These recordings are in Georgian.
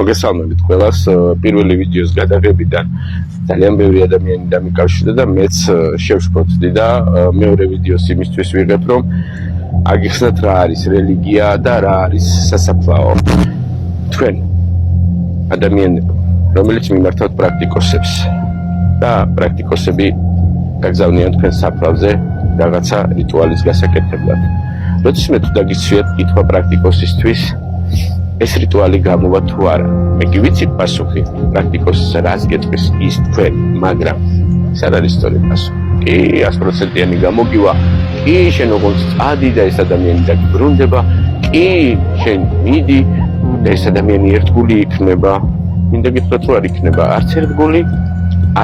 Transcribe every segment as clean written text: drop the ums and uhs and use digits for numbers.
მოგესალმებით ყველას პირველი ვიდეოს გადაღებიდან ძალიან ბევრი ადამიანი დამიკავშირდა და მეც შევშფოთდი და მეორე ვიდეოს იმისთვის ვიღებ რომ აგიხსნათ რა არის რელიგია და რა არის სასაფლაო თქვენ ადამიანები რომელიც მიმართავთ პრაქტიკოსებს და პრაქტიკოსები გაგზავნიან თქვენ საფლავზე რაღაცა რიტუალის გასაკეთებლად როდესაც თუ დაგიცვიათ კითხვა პრაქტიკოსისთვის ეს რიტუალი გამოვა თუ არა მე კი ვიცი პასუხი პრაქტიკოსს რას გეტყვის ის თქვენ მაგრამ ეს არ არის სწორი პასუხი კი 100%-იანი გამოგივა კი შენ როგორც წადი და ეს ადამიანი დაგიბრუნდება კი შენ მიდი და ეს ადამიანი ერთგული იქნება მინდა გითხრათ რომ არ იქნება არც ერთგული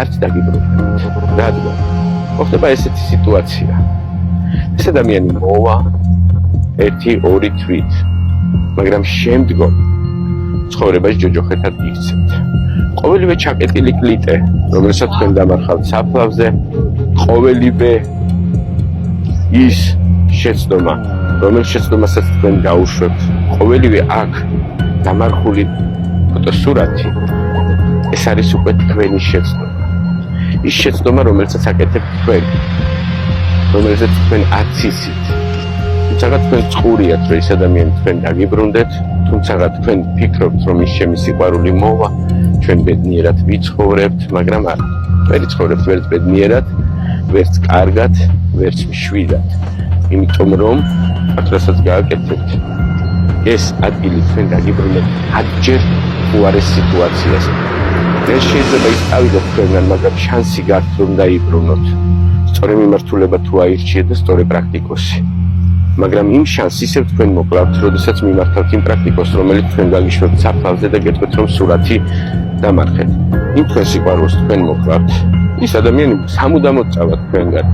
არც დაგიბრუნდება რადგან მოხდება ესეთი სიტუაცია ეს ადამიანი მოვა 1-2 თვით მაგრამ შემდგომ ცხოვრებაში ჯოჯოხეთად იქცევთ. ყოველივე ჩაკეტილი კლიტე, რომელსაც თქვენ დამარხავთ საფლავზე, ყოველივე ის შეცდომა, რომელიც შეცდომასაც თქვენ გაუშვებთ, ყოველივე აქ დამარხული ფოტოსურათი, ეს არის უკვე თქვენი შეცდომა. ის შეცდომა, რომელსაც აკეთებთ თქვენ, რომელსაც თქვენ აცისით. თუმცა თქვენ წყურიათ რომ ეს ადამიანი თქვენ დაგიბრუნდეთ თუმცა თქვენ ფიქრობთ რომ ის ჩემი სიყვარული მოვა ჩვენ ბედნიერად ვიცხოვრებთ მაგრამ არა ვერ ცხოვრებთ ვერც ბედნიერად ვერც კარგად ვერც მშვიდად იმიტომ რომ აკრასაც გააკეთებთ ეს ადგილი თქვენ დაგიბრუნდეთ 10 ჯერ უარეს სიტუაციას ეს შეიძლება ისწავლოთ თქვენგან მაგრამ შანსი გაქვთ რომ დაიბრუნოთ სწორი მიმართულება თუ აირჩიეთ და სწორი პრაქტიკოსი მაგრამ იმ შანსს ისევ თქვენ მოკლავთ, როდესაც მიმართავთ იმ პრაქტიკოს, რომელიც თქვენ გაგიშვებთ საფლავზე და გეტყვით, რომ სურათი დამარხეთ. იმ თქვენ სიყვარულს თქვენ მოკლავთ. ის ადამიანი სამუდამოდ წავა თქვენგან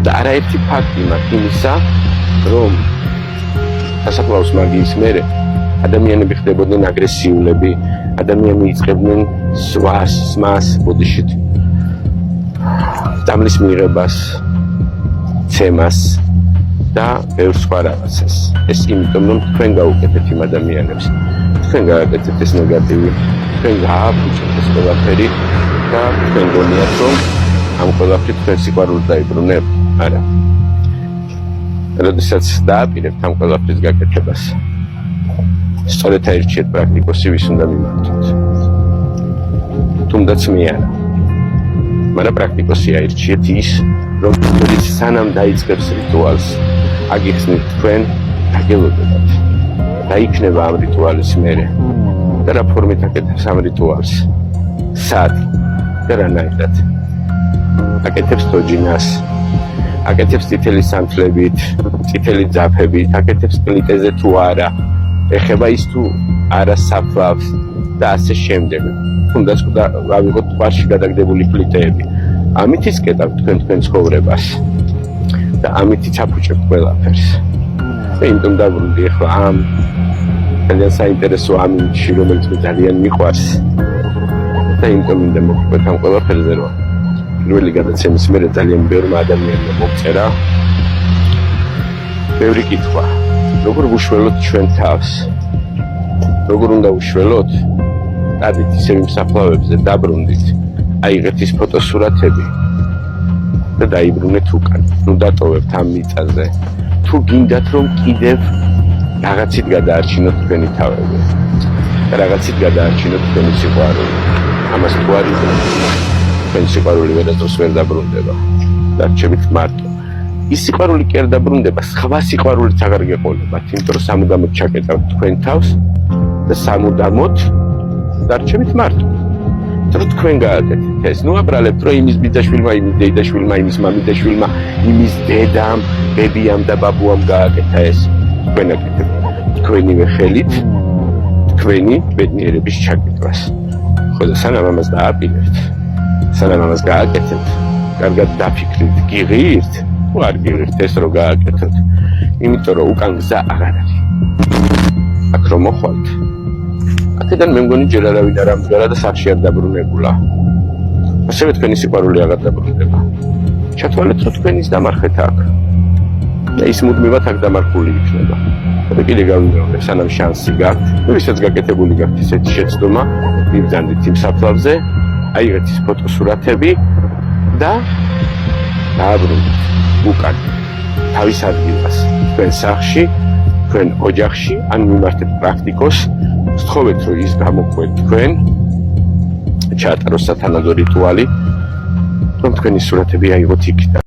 და არაერთი ფაქტი მაქვს იმისა, რომ სასაფლაოს მაგიის მერე ადამიანები ხდებოდნენ აგრესიულები, ადამიანები იწყებდნენ სვას, ბოდიშით, დამლის მიღებას, ცემას და ბევრ სხვა რაღაცას. ეს იმიტომ რომ თქვენ გაუკეთეთ იმ ადამიანებს. თქვენ გააკეთეთ ეს ნეგატივი, თქვენ გააფუჭეთ ეს ყველაფერი და თქვენ გონიათ რომ ამ ყველაფრით თქვენ სიყვარულს დაიბრუნებთ? არა. როდესაც დააპირებთ ამ ყველაფრის გაკეთებას, სწორედ აირჩიეთ პრაქტიკოსი, ვის უნდა მიმართოთ. თუნდაც მე არა. მაგრამ პრაქტიკოსი აირჩიეთ ის, რომ თქვენ სანამ დაიწყებს რიტუალს აგიხსნით თქვენ დაგელოდებათ და იქნება ამ რიტუალის მერე და რა ფორმით აკეთებს ამ რიტუალს სად და რანაირად აკეთებს თოჯინას აკეთებს წითელი სანთლებით წითელი ძაფებით აკეთებს კლიტეზე თუ არა ეხება ის თუ არა საფლავს და ასე შემდეგ თუნდაც გავიღოთ ტყავში გადაგდებული კლიტეები ამით ისკეტავთ თქვენ ცხოვრებას და ამით იცაფუჭებთ ყველაფერს. მე იმიტომ დაბრუნდი ახლა ამ ძალიან საინტერესო ამინში, რომელიც მე ძალიან მიყვარს და იმიტომ მინდა მოგყვეთ ამ ყველაფერზე, რომ პირველი გადაცემის მერე ძალიან ბევრმა ადამიანმა მოგწერა ბევრი კითხვა. როგორ ვუშველოთ ჩვენ თავს? როგორ უნდა ვუშველოთ? დადით ისევ იმ საფლავებზე დაბრუნდით. აიღეთ ის ფოტოსურათები და დაიბრუნეთ უკან. ნუ დატოვებთ ამ მიწაზე. თუ გინდათ რომ კიდევ რაღაცით გადაარჩინოთ თქვენი თავები. და რაღაცით გადაარჩინოთ თქვენი სიყვარული. ამას თუ არ იგონებთ, თქვენი სიყვარული ვერასდროს ვერ დაბრუნდება. დარჩებით მარტო. ის სიყვარული კი არ დაბრუნდება, სხვა სიყვარულიც აღარ გეყოლებათ, იმიტომ რომ სამუდამოდ ჩაკეტავთ თქვენ თავს და სამუდამოდ დარჩებით მარტო. რომ თქვენ გააკეთეთ ეს. ნუ აბრალებთ რომ იმის ბიძაშვილმა, იმის დედაშვილმა, იმის მამიდაშვილმა, იმის დედამ, ბებიამ და ბაბუამ გააკეთა ეს. თქვენ აკეთებთ თქვენივე ხელით თქვენი ბედნიერების ჩაკეტვას. ხო და სანამ ამას დააპირებთ, სანამ ამას გააკეთებთ, კარგად დაფიქრეთ, გიღირთ, თუ არ გიღირთ ეს რო გააკეთოთ. იმიტომ რომ უკან გზა აღარ არის. აქ რომ მოხვალთ აქედან მე მგონი ჯერ არავინ არ ამდგარა და სახში არ დაბრუნებულა. ასევე თქვენი სიყვარული აღარ დაბრუნდება. ჩათვალეთ რომ თქვენის დამარხეთ აქ. და ის მუდმივად აქ დამარხული იქნება. და კიდე გავიმეორებ, სანამ შანსი გაქვთ, ვისაც გაკეთებული გაქვთ ესეთი შეცდომა, მიბრძანდით იმ საფლავზე, აიღეთ ის ფოტოსურათები და დააბრუნდით უკან თავის ადგილას, თქვენ სახლში, თქვენ ოჯახში, ან მიმართეთ პრაქტიკოს, სთხოვეთ, რომ ის გამოყვეთ თქვენ, ჩაატაროს სათანადო რიტუალი, რომ თქვენი სურათები აიღოთ იქიდან.